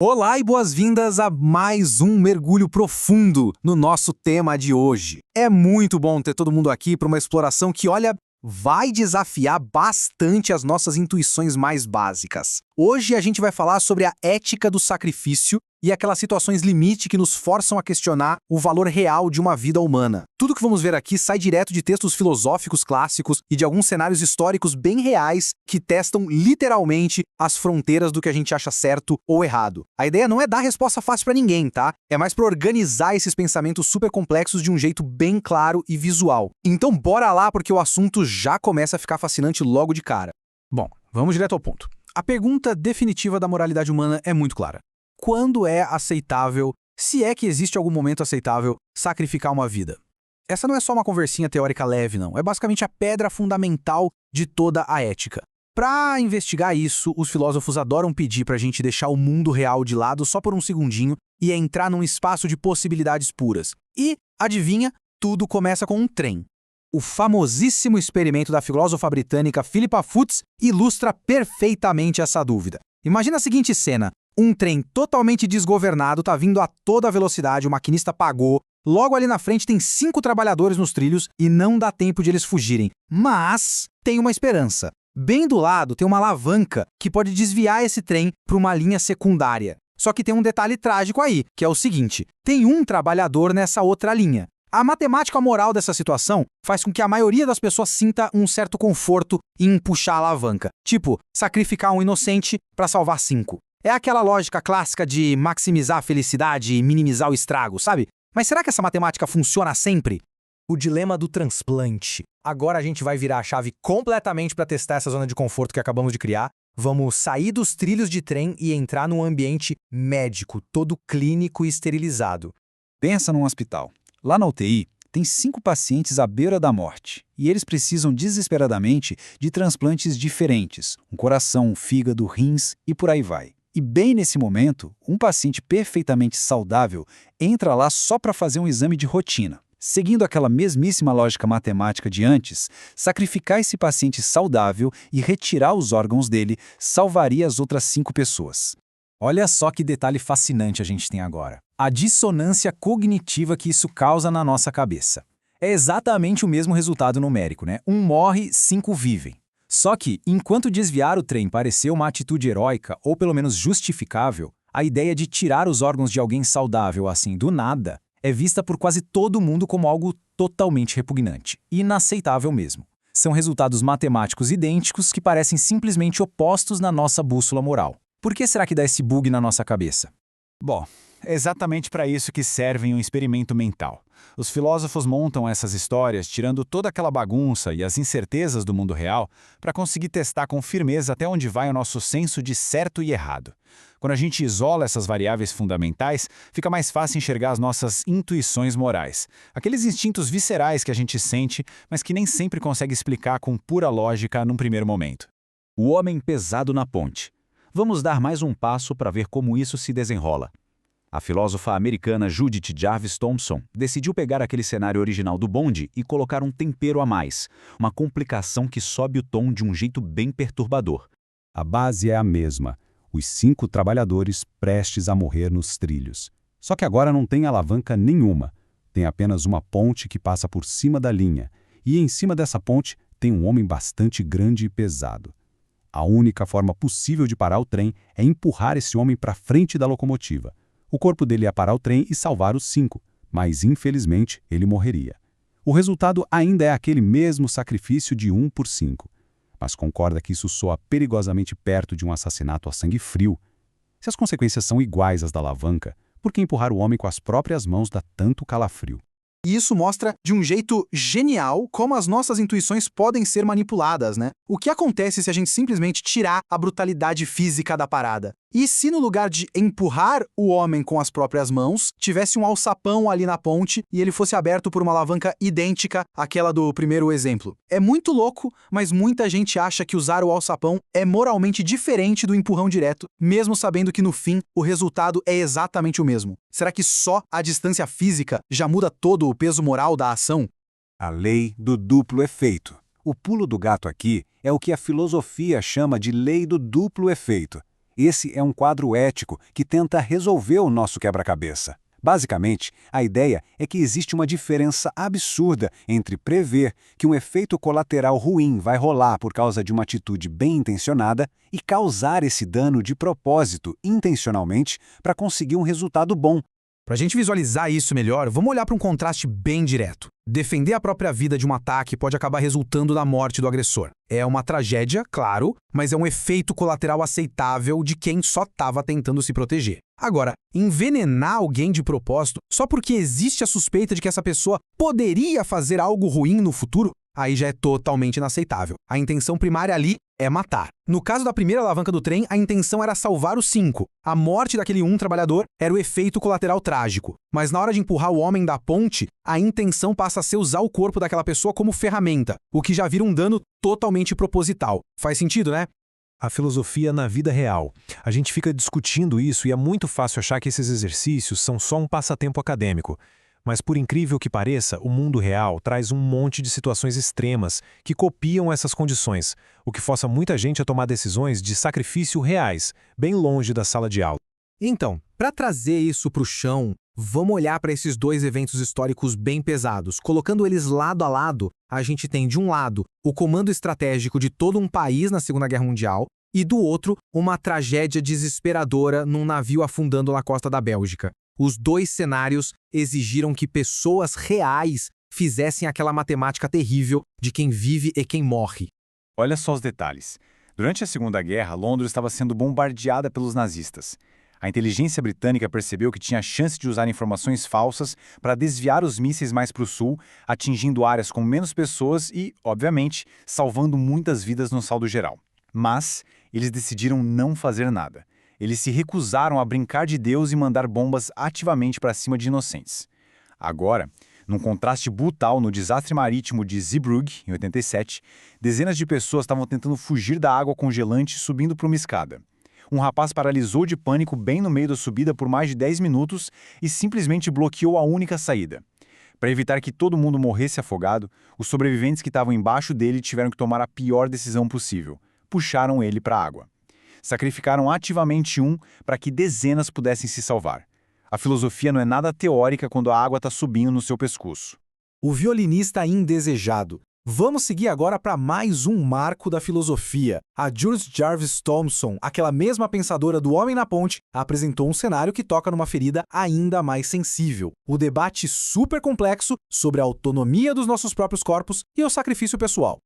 Olá e boas-vindas a mais um mergulho profundo no nosso tema de hoje. É muito bom ter todo mundo aqui para uma exploração que, olha, vai desafiar bastante as nossas intuições mais básicas. Hoje a gente vai falar sobre a ética do sacrifício e aquelas situações limite que nos forçam a questionar o valor real de uma vida humana. Tudo que vamos ver aqui sai direto de textos filosóficos clássicos e de alguns cenários históricos bem reais que testam literalmente as fronteiras do que a gente acha certo ou errado. A ideia não é dar resposta fácil para ninguém, tá? É mais para organizar esses pensamentos super complexos de um jeito bem claro e visual. Então bora lá, porque o assunto já começa a ficar fascinante logo de cara. Bom, vamos direto ao ponto. A pergunta definitiva da moralidade humana é muito clara. Quando é aceitável, se é que existe algum momento aceitável, sacrificar uma vida? Essa não é só uma conversinha teórica leve, não. É basicamente a pedra fundamental de toda a ética. Para investigar isso, os filósofos adoram pedir para a gente deixar o mundo real de lado só por um segundinho e entrar num espaço de possibilidades puras. E, adivinha, tudo começa com um trem. O famosíssimo experimento da filósofa britânica Philippa Foot ilustra perfeitamente essa dúvida. Imagina a seguinte cena. Um trem totalmente desgovernado tá vindo a toda velocidade, o maquinista pagou, logo ali na frente tem 5 trabalhadores nos trilhos e não dá tempo de eles fugirem. Mas tem uma esperança. Bem do lado tem uma alavanca que pode desviar esse trem para uma linha secundária. Só que tem um detalhe trágico aí, que é o seguinte: tem um trabalhador nessa outra linha. A matemática moral dessa situação faz com que a maioria das pessoas sinta um certo conforto em puxar a alavanca. Tipo, sacrificar um inocente para salvar 5. É aquela lógica clássica de maximizar a felicidade e minimizar o estrago, sabe? Mas será que essa matemática funciona sempre? O dilema do transplante. Agora a gente vai virar a chave completamente para testar essa zona de conforto que acabamos de criar. Vamos sair dos trilhos de trem e entrar num ambiente médico, todo clínico e esterilizado. Pensa num hospital. Lá na UTI, tem 5 pacientes à beira da morte. E eles precisam desesperadamente de transplantes diferentes. Um coração, um fígado, rins e por aí vai. E bem nesse momento, um paciente perfeitamente saudável entra lá só para fazer um exame de rotina. Seguindo aquela mesmíssima lógica matemática de antes, sacrificar esse paciente saudável e retirar os órgãos dele salvaria as outras 5 pessoas. Olha só que detalhe fascinante a gente tem agora. A dissonância cognitiva que isso causa na nossa cabeça. É exatamente o mesmo resultado numérico, né? 1 morre, 5 vivem. Só que, enquanto desviar o trem pareceu uma atitude heróica ou pelo menos justificável, a ideia de tirar os órgãos de alguém saudável assim do nada é vista por quase todo mundo como algo totalmente repugnante, inaceitável mesmo. São resultados matemáticos idênticos que parecem simplesmente opostos na nossa bússola moral. Por que será que dá esse bug na nossa cabeça? Bom, é exatamente para isso que serve um experimento mental. Os filósofos montam essas histórias tirando toda aquela bagunça e as incertezas do mundo real para conseguir testar com firmeza até onde vai o nosso senso de certo e errado. Quando a gente isola essas variáveis fundamentais, fica mais fácil enxergar as nossas intuições morais, aqueles instintos viscerais que a gente sente, mas que nem sempre consegue explicar com pura lógica num primeiro momento. O homem pesado na ponte. Vamos dar mais um passo para ver como isso se desenrola. A filósofa americana Judith Jarvis Thomson decidiu pegar aquele cenário original do bonde e colocar um tempero a mais, uma complicação que sobe o tom de um jeito bem perturbador. A base é a mesma, os 5 trabalhadores prestes a morrer nos trilhos. Só que agora não tem alavanca nenhuma, tem apenas uma ponte que passa por cima da linha, e em cima dessa ponte tem um homem bastante grande e pesado. A única forma possível de parar o trem é empurrar esse homem para frente da locomotiva. O corpo dele ia parar o trem e salvar os 5, mas infelizmente ele morreria. O resultado ainda é aquele mesmo sacrifício de 1 por 5. Mas concorda que isso soa perigosamente perto de um assassinato a sangue frio? Se as consequências são iguais às da alavanca, por que empurrar o homem com as próprias mãos dá tanto calafrio? E isso mostra, de um jeito genial, como as nossas intuições podem ser manipuladas, né? O que acontece se a gente simplesmente tirar a brutalidade física da parada? E se no lugar de empurrar o homem com as próprias mãos, tivesse um alçapão ali na ponte e ele fosse aberto por uma alavanca idêntica àquela do primeiro exemplo? É muito louco, mas muita gente acha que usar o alçapão é moralmente diferente do empurrão direto, mesmo sabendo que no fim o resultado é exatamente o mesmo. Será que só a distância física já muda todo o peso moral da ação? A lei do duplo efeito. O pulo do gato aqui é o que a filosofia chama de lei do duplo efeito. Esse é um quadro ético que tenta resolver o nosso quebra-cabeça. Basicamente, a ideia é que existe uma diferença absurda entre prever que um efeito colateral ruim vai rolar por causa de uma atitude bem intencionada e causar esse dano de propósito, intencionalmente, para conseguir um resultado bom. Para a gente visualizar isso melhor, vamos olhar para um contraste bem direto. Defender a própria vida de um ataque pode acabar resultando na morte do agressor. É uma tragédia, claro, mas é um efeito colateral aceitável de quem só estava tentando se proteger. Agora, envenenar alguém de propósito só porque existe a suspeita de que essa pessoa poderia fazer algo ruim no futuro, aí já é totalmente inaceitável. A intenção primária ali é matar. No caso da primeira alavanca do trem, a intenção era salvar os 5. A morte daquele trabalhador era o efeito colateral trágico. Mas na hora de empurrar o homem da ponte, a intenção passa a ser usar o corpo daquela pessoa como ferramenta, o que já vira um dano totalmente proposital. Faz sentido, né? A filosofia na vida real. A gente fica discutindo isso e é muito fácil achar que esses exercícios são só um passatempo acadêmico. Mas por incrível que pareça, o mundo real traz um monte de situações extremas que copiam essas condições, o que força muita gente a tomar decisões de sacrifício reais, bem longe da sala de aula. Então, para trazer isso para o chão, vamos olhar para esses dois eventos históricos bem pesados. Colocando eles lado a lado, a gente tem, de um lado, o comando estratégico de todo um país na Segunda Guerra Mundial, e do outro, uma tragédia desesperadora num navio afundando na costa da Bélgica. Os dois cenários exigiram que pessoas reais fizessem aquela matemática terrível de quem vive e quem morre. Olha só os detalhes. Durante a Segunda Guerra, Londres estava sendo bombardeada pelos nazistas. A inteligência britânica percebeu que tinha chance de usar informações falsas para desviar os mísseis mais para o sul, atingindo áreas com menos pessoas e, obviamente, salvando muitas vidas no saldo geral. Mas eles decidiram não fazer nada. Eles se recusaram a brincar de Deus e mandar bombas ativamente para cima de inocentes. Agora, num contraste brutal no desastre marítimo de Zeebrugge, em 87, dezenas de pessoas estavam tentando fugir da água congelante subindo por uma escada. Um rapaz paralisou de pânico bem no meio da subida por mais de 10 minutos e simplesmente bloqueou a única saída. Para evitar que todo mundo morresse afogado, os sobreviventes que estavam embaixo dele tiveram que tomar a pior decisão possível. Puxaram ele para a água. Sacrificaram ativamente para que dezenas pudessem se salvar. A filosofia não é nada teórica quando a água está subindo no seu pescoço. O violinista indesejado. Vamos seguir agora para mais um marco da filosofia. A Joyce Jarvis Thomson, aquela mesma pensadora do Homem na Ponte, apresentou um cenário que toca numa ferida ainda mais sensível. O debate super complexo sobre a autonomia dos nossos próprios corpos e o sacrifício pessoal.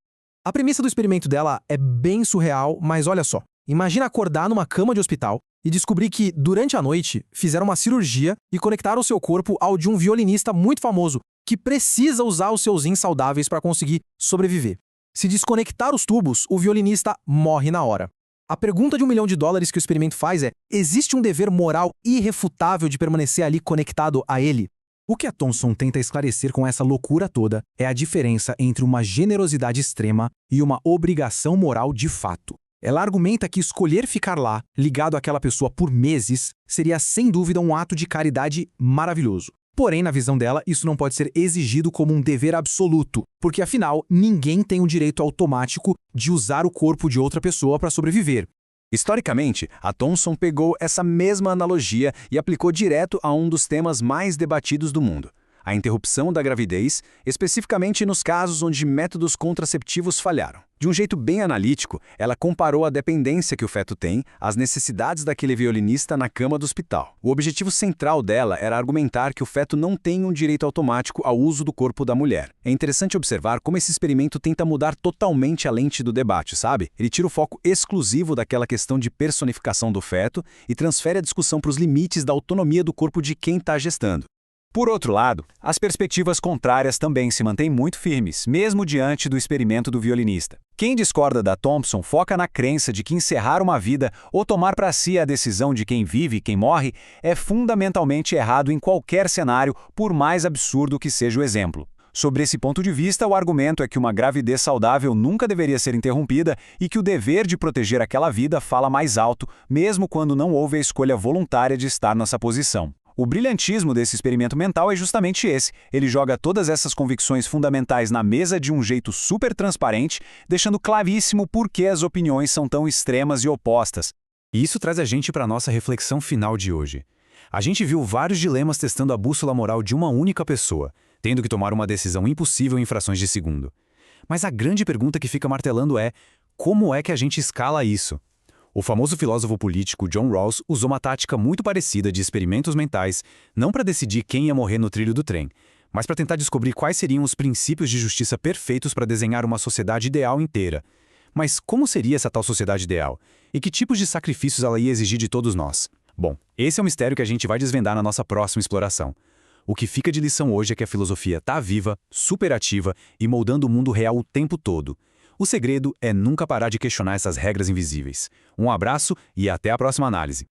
A premissa do experimento dela é bem surreal, mas olha só. Imagina acordar numa cama de hospital e descobrir que, durante a noite, fizeram uma cirurgia e conectaram o seu corpo ao de um violinista muito famoso, que precisa usar os seus rins saudáveis para conseguir sobreviver. Se desconectar os tubos, o violinista morre na hora. A pergunta de $1 milhão que o experimento faz é: existe um dever moral irrefutável de permanecer ali conectado a ele? O que a Thomson tenta esclarecer com essa loucura toda é a diferença entre uma generosidade extrema e uma obrigação moral de fato. Ela argumenta que escolher ficar lá, ligado àquela pessoa por meses, seria sem dúvida um ato de caridade maravilhoso. Porém, na visão dela, isso não pode ser exigido como um dever absoluto, porque afinal, ninguém tem o direito automático de usar o corpo de outra pessoa para sobreviver. Historicamente, a Thomson pegou essa mesma analogia e aplicou direto a um dos temas mais debatidos do mundo: a interrupção da gravidez, especificamente nos casos onde métodos contraceptivos falharam. De um jeito bem analítico, ela comparou a dependência que o feto tem às necessidades daquele violinista na cama do hospital. O objetivo central dela era argumentar que o feto não tem um direito automático ao uso do corpo da mulher. É interessante observar como esse experimento tenta mudar totalmente a lente do debate, sabe? Ele tira o foco exclusivo daquela questão de personificação do feto e transfere a discussão para os limites da autonomia do corpo de quem está gestando. Por outro lado, as perspectivas contrárias também se mantêm muito firmes, mesmo diante do experimento do violinista. Quem discorda da Thomson foca na crença de que encerrar uma vida ou tomar para si a decisão de quem vive e quem morre é fundamentalmente errado em qualquer cenário, por mais absurdo que seja o exemplo. Sobre esse ponto de vista, o argumento é que uma gravidez saudável nunca deveria ser interrompida e que o dever de proteger aquela vida fala mais alto, mesmo quando não houve a escolha voluntária de estar nessa posição. O brilhantismo desse experimento mental é justamente esse. Ele joga todas essas convicções fundamentais na mesa de um jeito super transparente, deixando claríssimo por que as opiniões são tão extremas e opostas. E isso traz a gente para a nossa reflexão final de hoje. A gente viu vários dilemas testando a bússola moral de uma única pessoa, tendo que tomar uma decisão impossível em frações de segundo. Mas a grande pergunta que fica martelando é: como é que a gente escala isso? O famoso filósofo político John Rawls usou uma tática muito parecida de experimentos mentais, não para decidir quem ia morrer no trilho do trem, mas para tentar descobrir quais seriam os princípios de justiça perfeitos para desenhar uma sociedade ideal inteira. Mas como seria essa tal sociedade ideal? E que tipos de sacrifícios ela ia exigir de todos nós? Bom, esse é um mistério que a gente vai desvendar na nossa próxima exploração. O que fica de lição hoje é que a filosofia está viva, superativa e moldando o mundo real o tempo todo. O segredo é nunca parar de questionar essas regras invisíveis. Um abraço e até a próxima análise.